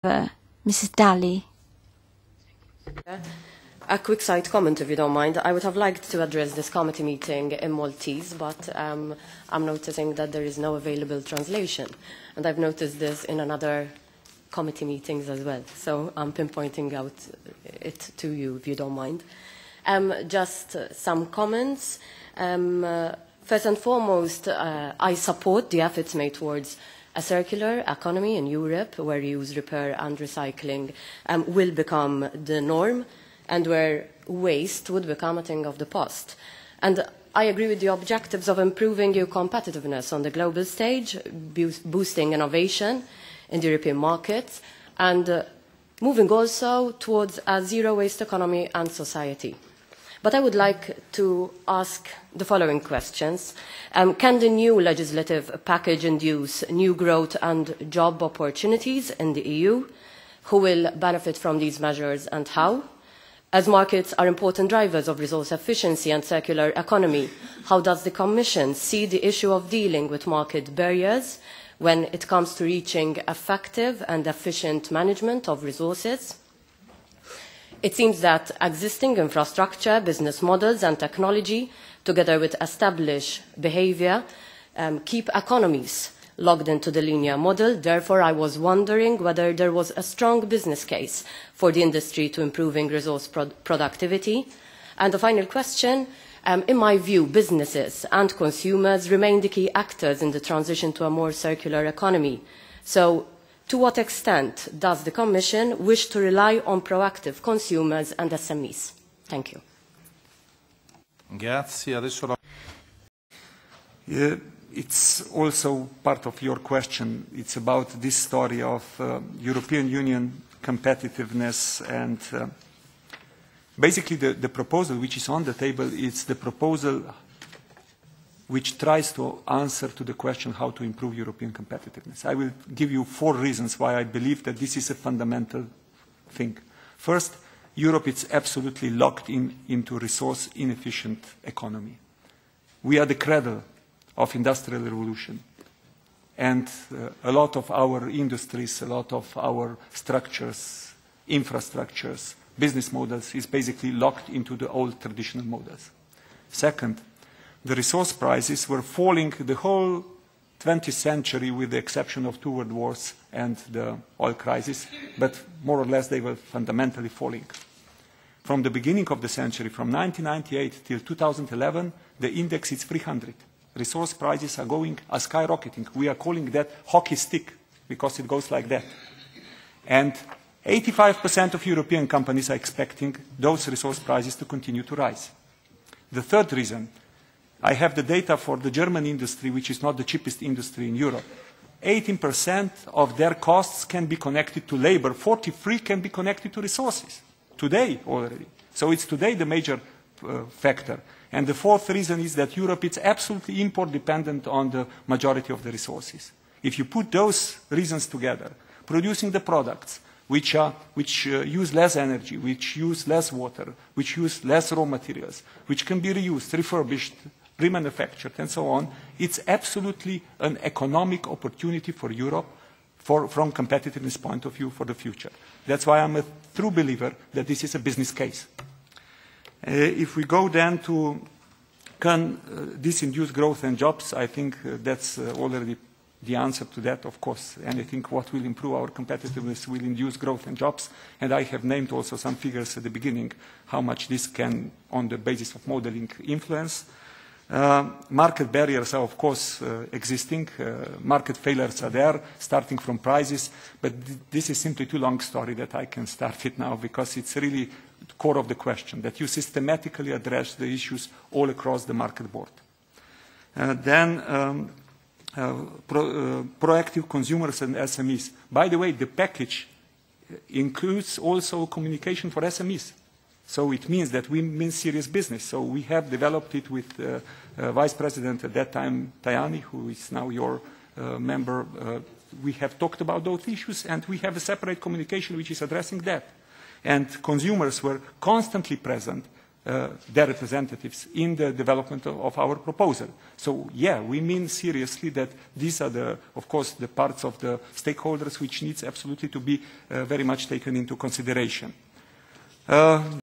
Mrs. Dalli. A quick side comment, if you don't mind. I would have liked to address this committee meeting in Maltese, but I'm noticing that there is no available translation. And I've noticed this in another committee meetings as well. So I'm pinpointing out it to you, if you don't mind. Just some comments. First and foremost, I support the efforts made towards a circular economy in Europe where reuse, repair and recycling will become the norm and where waste would become a thing of the past. And I agree with the objectives of improving EU competitiveness on the global stage, boosting innovation in the European markets, and moving also towards a zero-waste economy and society. But I would like to ask the following questions. Can the new legislative package induce new growth and job opportunities in the EU? Who will benefit from these measures and how? As markets are important drivers of resource efficiency and circular economy, how does the Commission see the issue of dealing with market barriers when it comes to reaching effective and efficient management of resources? It seems that existing infrastructure, business models and technology, together with established behaviour, keep economies logged into the linear model. Therefore, I was wondering whether there was a strong business case for the industry to improving resource productivity. And the final question, in my view, businesses and consumers remain the key actors in the transition to a more circular economy. So, to what extent does the Commission wish to rely on proactive consumers and SMEs? Thank you. Grazie. Adesso it's also part of your question. It's about this story of European Union competitiveness and basically the proposal which is on the table is the proposal which tries to answer to the question how to improve European competitiveness. I will give you 4 reasons why I believe that this is a fundamental thing. First, Europe is absolutely locked into resource inefficient economy. We are the cradle of industrial revolution. And a lot of our industries, a lot of our structures, infrastructures, business models is basically locked into the old traditional models. Second, the resource prices were falling the whole 20th century with the exception of 2 world wars and the oil crisis, but more or less they were fundamentally falling. From the beginning of the century, from 1998 till 2011, the index is 300. Resource prices are skyrocketing. We are calling that hockey stick because it goes like that. And 85% of European companies are expecting those resource prices to continue to rise. The third reason, I have the data for the German industry, which is not the cheapest industry in Europe. 18% of their costs can be connected to labor, 43% can be connected to resources, today already. So it's today the major factor. And the fourth reason is that Europe is absolutely import dependent on the majority of the resources. If you put those reasons together, producing the products which use less energy, which use less water, which use less raw materials, which can be reused, refurbished, remanufactured, and so on, it's absolutely an economic opportunity for Europe from competitiveness point of view for the future. That's why I'm a true believer that this is a business case. If we go then to can this induce growth and jobs, I think that's already the answer to that, of course. And I think what will improve our competitiveness will induce growth and jobs. And I have named also some figures at the beginning, how much this can, on the basis of modeling, influence. Market barriers are, of course, existing. Market failures are there, starting from prices. But this is simply too long story that I can start it now, because it's really the core of the question, that you systematically address the issues all across the market board. Proactive consumers and SMEs. By the way, the package includes also communication for SMEs. So it means that we mean serious business. So we have developed it with Vice President at that time, Tajani, who is now your member. We have talked about those issues, and we have a separate communication which is addressing that. And consumers were constantly present their representatives in the development of our proposal. So, yeah, we mean seriously that these are, of course, the parts of the stakeholders which needs absolutely to be very much taken into consideration.